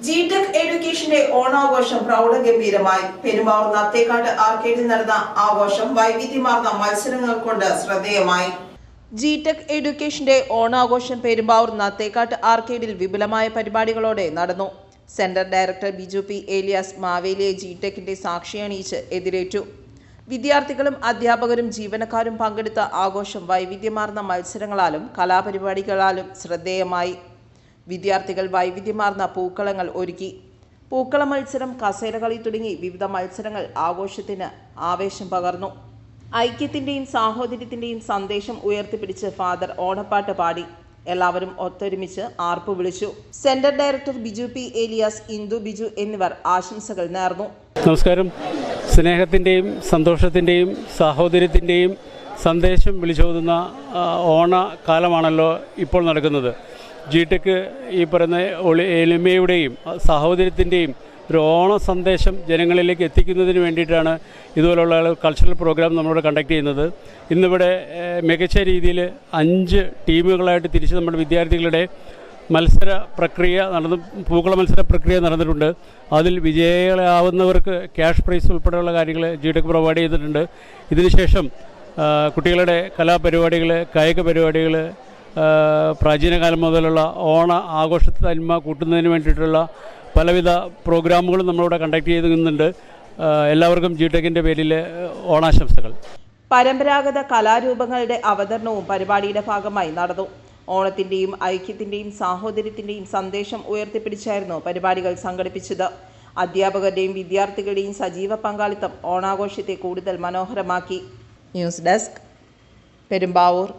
ജിടെക് എഡ്യൂക്കേഷന്റെ ഓണാഘോഷം പ്രൗഢഗംഭീരമായി. പെരുമ്പാവൂർ നത്തേക്കാട് ആർക്കേഡിൽ നടന്ന ആഘോഷം വൈവിധ്യമാർന്ന മത്സരങ്ങൾ കൊണ്ട് ശ്രദ്ധേയമായി. ജിടെക് എഡ്യൂക്കേഷന്റെ ഓണാഘോഷം പെരുമ്പാവൂർ നത്തേക്കാട് ആർക്കേഡിൽ വിപുലമായ പരിപാടികളോടെ നടന്നു. Centre director Biju P Elias മാവേലിയെ ജിടെക്കിന്റെ സാക്ഷിയണിയിച്ച് എതിരേറ്റു. വിദ്യാർത്ഥികളും അധ്യാപകരും ജീവനക്കാരും പങ്കെടുത്ത ആഘോഷം വൈവിധ്യമാർന്ന മത്സരങ്ങളാലും കലാപരിപാടികളാലും ശ്രദ്ധേയമായി. വിദ്യാർത്ഥികൾ വൈവിധ്യമാർന്ന പൂക്കളങ്ങൾ ഒരുക്കി. പൂക്കള മത്സരം, കസേരകളി തുടങ്ങി വിവിധ മത്സരങ്ങൾ ആഘോഷത്തിന് ആവേശം പകർന്നു. ഐക്യത്തിന്റെയും സാഹോദര്യത്തിന്റെയും സന്ദേശം ഉയർത്തിപ്പിടിച്ച് ഫാദർ ഓണപ്പാട്ട് പാടി. എല്ലാവരും ഒത്തൊരുമിച്ച് ആർപ്പ് വിളിച്ചു. Centre director Biju P Elias, Indu Biju എന്നിവർ ആശംസകൾ നേർന്നു. നമസ്കാരം. സ്നേഹത്തിൻ്റെയും സന്തോഷത്തിൻ്റെയും സാഹോദര്യത്തിൻ്റെയും സന്ദേശം വിളിച്ചോതുന്ന ഓണക്കാലമാണല്ലോ ഇപ്പോൾ നടക്കുന്നത്. ജിടെക് ഈ പറയുന്ന എളിമയുടെയും സാഹോദര്യത്തിൻ്റെയും ഒരു ഓണ സന്ദേശം ജനങ്ങളിലേക്ക് എത്തിക്കുന്നതിന് വേണ്ടിയിട്ടാണ് ഇതുപോലുള്ള കൾച്ചറൽ പ്രോഗ്രാം നമ്മളിവിടെ കണ്ടക്ട് ചെയ്യുന്നത്. ഇന്നിവിടെ മികച്ച രീതിയിൽ 5 ടീമുകളായിട്ട് തിരിച്ച് നമ്മുടെ വിദ്യാർത്ഥികളുടെ മത്സര പ്രക്രിയ പൂക്കള മത്സര പ്രക്രിയ നടന്നിട്ടുണ്ട്. അതിൽ വിജയികളാവുന്നവർക്ക് ക്യാഷ് പ്രൈസ് ഉൾപ്പെടെയുള്ള കാര്യങ്ങൾ ജിടെക് പ്രൊവൈഡ് ചെയ്തിട്ടുണ്ട്. ഇതിനുശേഷം കുട്ടികളുടെ കലാപരിപാടികൾ, കായിക പരിപാടികൾ, പ്രാചീനകാലം മുതലുള്ള ഓണ ആഘോഷത്തെ തന്മ കൂട്ടുന്നതിന് വേണ്ടിയിട്ടുള്ള പലവിധ പ്രോഗ്രാമുകളും നമ്മളിവിടെ കണ്ടക്ട് ചെയ്യുന്നുണ്ട്. എല്ലാവർക്കും ജിടെക്കിൻ്റെ പേരിൽ ഓണാശംസകൾ. പരമ്പരാഗത കലാരൂപങ്ങളുടെ അവതരണവും പരിപാടിയുടെ ഭാഗമായി നടന്നു. ഓണത്തിൻ്റെയും ഐക്യത്തിൻ്റെയും സാഹോദര്യത്തിൻ്റെയും സന്ദേശം ഉയർത്തിപ്പിടിച്ചായിരുന്നു പരിപാടികൾ സംഘടിപ്പിച്ചത്. അധ്യാപകരുടെയും വിദ്യാർത്ഥികളുടെയും സജീവ പങ്കാളിത്തം ഓണാഘോഷത്തെ കൂടുതൽ മനോഹരമാക്കി. News desk, Perumbavoor.